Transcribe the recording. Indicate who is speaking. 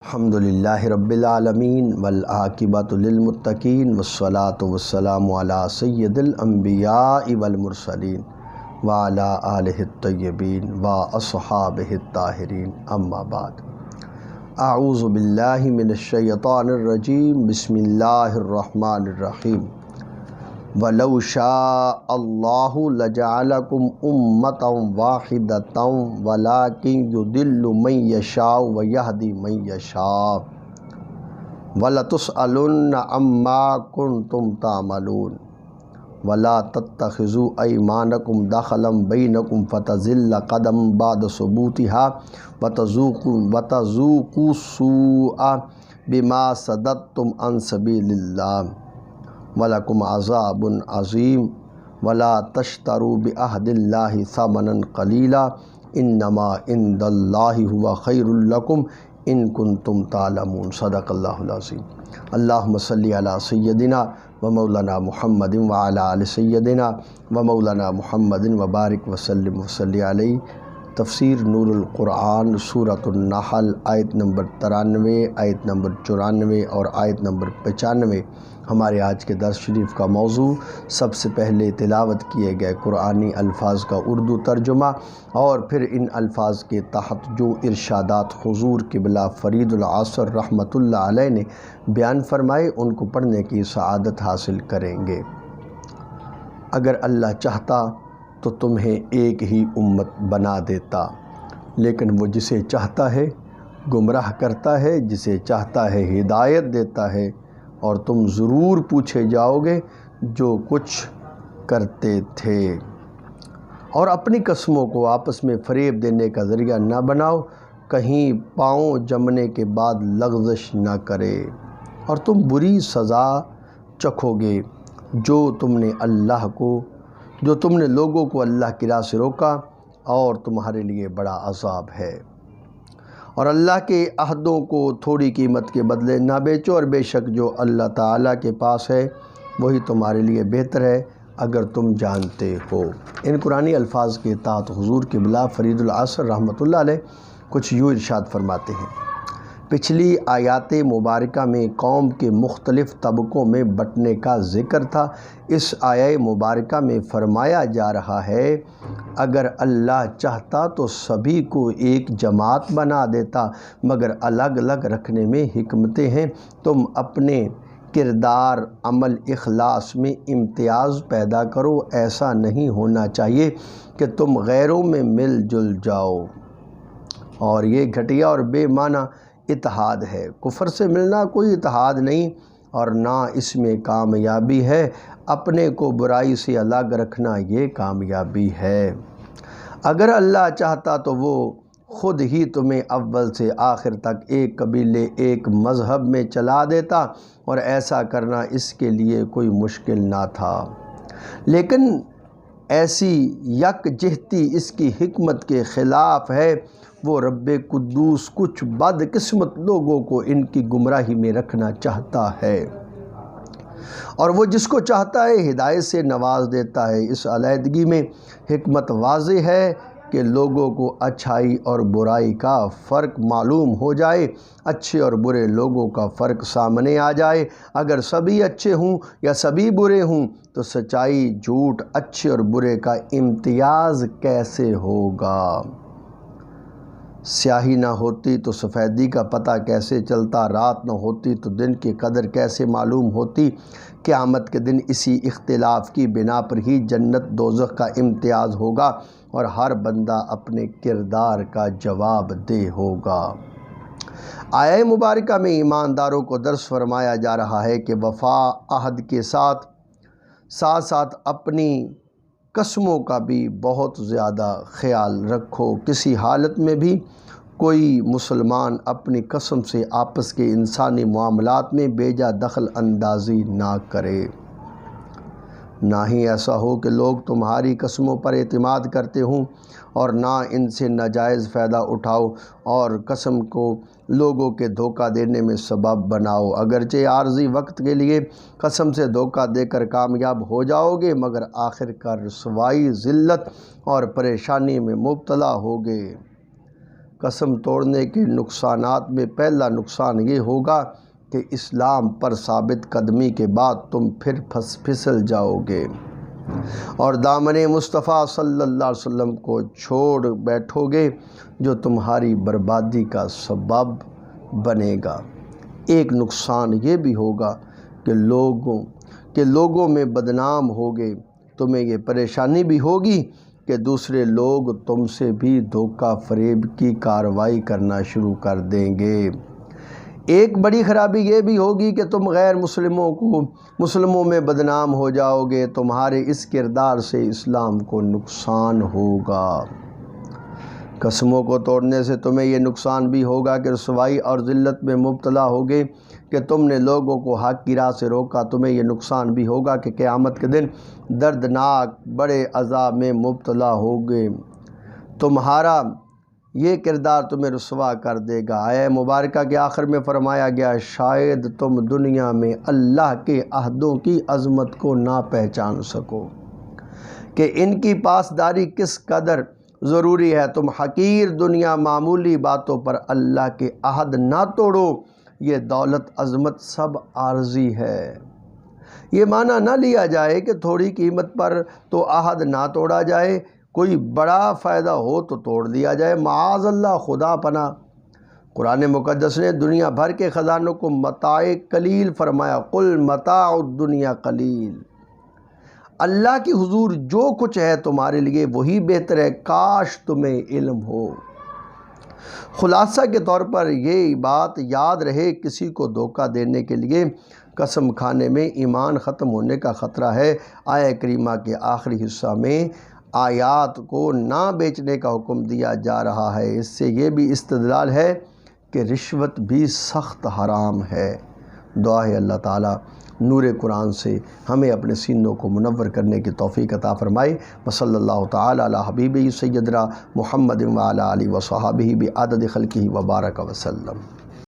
Speaker 1: الحمدللہ رب العالمین والعاقبۃ للمتقین والصلاۃ والسلام علی سید الانبیاء والمرسلین وعلی آلہ الطیبین واصحابہ الطاہرین اما بعد۔ اعوذ باللہ من الشیطان الرجیم، بسم اللہ الرحمن الرحیم۔ وَلَوْ شَاءَ اللَّهُ لَجَعَلَكُمْ أُمَّةً وَاحِدَةً وَلَكِنْ يُضِلُّ مَن يَشَاءُ وَيَهْدِي مَن يَشَاءُ وَلَتُسْأَلُنَّ عَمَّا كُنتُمْ تَعْمَلُونَ۔ وَلَا تَتَّخِذُوا أَيْمَانَكُمْ دَخَلًا بَيْنَكُمْ فَتَزِلَّ قَدَمٌ بَعْدَ ثُبُوتِهَا وَتَذُوقُوا السُّوءَ بِمَا صَدَدتُّمْ عَن سَبِيلِ اللَّهِ وَلَكُمْ عَذَابٌ عَظِيمٌ۔ وَلَا تَشْتَرُوا بِعَهْدِ اللَّهِ ثَمَنًا قَلِيلًا إِنَّمَا عِندَ اللَّهِ هُوَ خَيْرٌ لَكُمْ إِن كُنتُمْ تَعْلَمُونَ۔ صدق اللہ العظیم۔ اللہم صلی علی سیدنا و مولانا محمد وعلی آل سیدنا و مولانا محمد وبارک وسلم وصلی علیہ۔ تفسیر نور القرآن سورۃ النحل آیت نمبر 93، آیت نمبر 94 اور آیت نمبر 95 ہمارے آج کے درس شریف کا موضوع۔ سب سے پہلے تلاوت کیے گئے قرآنی الفاظ کا اردو ترجمہ اور پھر ان الفاظ کے تحت جو ارشادات حضور قبلہ فرید العصر رحمۃ اللہ علیہ نے بیان فرمائے ان کو پڑھنے کی سعادت حاصل کریں گے۔ اگر اللہ چاہتا تو تمہیں ایک ہی امت بنا دیتا، لیکن وہ جسے چاہتا ہے گمراہ کرتا ہے، جسے چاہتا ہے ہدایت دیتا ہے، اور تم ضرور پوچھے جاؤ گے جو کچھ کرتے تھے۔ اور اپنی قسموں کو آپس میں فریب دینے کا ذریعہ نہ بناؤ، کہیں پاؤں جمنے کے بعد لغزش نہ کرے، اور تم بری سزا چکھو گے جو تم نے لوگوں کو اللہ کی راہ سے روکا، اور تمہارے لیے بڑا عذاب ہے۔ اور اللہ کے عہدوں کو تھوڑی قیمت کے بدلے نہ بیچو، اور بے شک جو اللہ تعالیٰ کے پاس ہے وہی تمہارے لیے بہتر ہے اگر تم جانتے ہو۔ ان قرآنی الفاظ کے تحت حضور قبلہ فرید العصر رحمۃ اللہ علیہ کچھ یوں ارشاد فرماتے ہیں۔ پچھلی آیات مبارکہ میں قوم کے مختلف طبقوں میں بٹنے کا ذکر تھا۔ اس آیہ مبارکہ میں فرمایا جا رہا ہے اگر اللہ چاہتا تو سبھی کو ایک جماعت بنا دیتا، مگر الگ الگ رکھنے میں حکمتیں ہیں۔ تم اپنے کردار، عمل، اخلاص میں امتیاز پیدا کرو۔ ایسا نہیں ہونا چاہیے کہ تم غیروں میں مل جل جاؤ، اور یہ گھٹیا اور بے معنی اتحاد ہے۔ کفر سے ملنا کوئی اتحاد نہیں، اور نہ اس میں کامیابی ہے۔ اپنے کو برائی سے الگ رکھنا یہ کامیابی ہے۔ اگر اللہ چاہتا تو وہ خود ہی تمہیں اول سے آخر تک ایک قبیلے، ایک مذہب میں چلا دیتا، اور ایسا کرنا اس کے لیے کوئی مشکل نہ تھا، لیکن ایسی یکجہتی اس کی حکمت کے خلاف ہے۔ وہ رب قدوس کچھ بدقسمت لوگوں کو ان کی گمراہی میں رکھنا چاہتا ہے، اور وہ جس کو چاہتا ہے ہدایت سے نواز دیتا ہے۔ اس علیحدگی میں حکمت واضح ہے کہ لوگوں کو اچھائی اور برائی کا فرق معلوم ہو جائے، اچھے اور برے لوگوں کا فرق سامنے آ جائے۔ اگر سبھی اچھے ہوں یا سبھی برے ہوں تو سچائی، جھوٹ، اچھے اور برے کا امتیاز کیسے ہوگا؟ سیاہی نہ ہوتی تو سفیدی کا پتہ کیسے چلتا؟ رات نہ ہوتی تو دن کی قدر کیسے معلوم ہوتی؟ قیامت کے دن اسی اختلاف کی بنا پر ہی جنت دوزخ کا امتیاز ہوگا، اور ہر بندہ اپنے کردار کا جواب دہ ہوگا۔ آیہ مبارکہ میں ایمانداروں کو درس فرمایا جا رہا ہے کہ وفا عہد کے ساتھ ساتھ اپنی قسموں کا بھی بہت زیادہ خیال رکھو۔ کسی حالت میں بھی کوئی مسلمان اپنی قسم سے آپس کے انسانی معاملات میں بیجا دخل اندازی نہ کرے۔ نہ ہی ایسا ہو کہ لوگ تمہاری قسموں پر اعتماد کرتے ہوں، اور نہ ان سے ناجائز فائدہ اٹھاؤ اور قسم کو لوگوں کے دھوکہ دینے میں سبب بناؤ۔ اگرچہ عارضی وقت کے لیے قسم سے دھوکہ دے کر کامیاب ہو جاؤ گے، مگر آخر کار رسوائی، ذلت اور پریشانی میں مبتلا ہوگے۔ قسم توڑنے کے نقصانات میں پہلا نقصان یہ ہوگا کہ اسلام پر ثابت قدمی کے بعد تم پھر پھسل جاؤ گے اور دامن مصطفیٰ صلی اللہ علیہ وسلم کو چھوڑ بیٹھو گے، جو تمہاری بربادی کا سبب بنے گا۔ ایک نقصان یہ بھی ہوگا کہ لوگوں میں بدنام ہوگے۔ تمہیں یہ پریشانی بھی ہوگی کہ دوسرے لوگ تم سے بھی دھوکہ فریب کی کارروائی کرنا شروع کر دیں گے۔ ایک بڑی خرابی یہ بھی ہوگی کہ تم غیر مسلموں میں بدنام ہو جاؤ گے۔ تمہارے اس کردار سے اسلام کو نقصان ہوگا۔ قسموں کو توڑنے سے تمہیں یہ نقصان بھی ہوگا کہ رسوائی اور ذلت میں مبتلا ہوگے کہ تم نے لوگوں کو حق کی راہ سے روکا۔ تمہیں یہ نقصان بھی ہوگا کہ قیامت کے دن دردناک بڑے عذاب میں مبتلا ہوگے۔ تمہارا یہ کردار تمہیں رسوا کر دے گا۔ آیہ مبارکہ کے آخر میں فرمایا گیا، شاید تم دنیا میں اللہ کے عہدوں کی عظمت کو نہ پہچان سکو کہ ان کی پاسداری کس قدر ضروری ہے۔ تم حقیر دنیا معمولی باتوں پر اللہ کے عہد نہ توڑو۔ یہ دولت عظمت سب عارضی ہے۔ یہ معنی نہ لیا جائے کہ تھوڑی قیمت پر تو عہد نہ توڑا جائے، کوئی بڑا فائدہ ہو تو توڑ دیا جائے، معاذ اللہ، خدا پناہ۔ قرآن مقدس نے دنیا بھر کے خزانوں کو متاع قلیل فرمایا، قل متاع الدنیا قلیل۔ اللہ کی حضور جو کچھ ہے تمہارے لیے وہی بہتر ہے، کاش تمہیں علم ہو۔ خلاصہ کے طور پر یہ بات یاد رہے، کسی کو دھوکہ دینے کے لیے قسم کھانے میں ایمان ختم ہونے کا خطرہ ہے۔ آیہ کریمہ کے آخری حصہ میں آیات کو نہ بیچنے کا حکم دیا جا رہا ہے۔ اس سے یہ بھی استدلال ہے کہ رشوت بھی سخت حرام ہے۔ دعا ہے اللہ تعالیٰ نور قرآن سے ہمیں اپنے سینوں کو منور کرنے کی توفیق عطا فرمائے۔ وصلی اللہ تعالیٰ علی حبیبہ سیدنا محمد وعلی آلہ وصحبہ بعدد خلقہ وبارک وسلم۔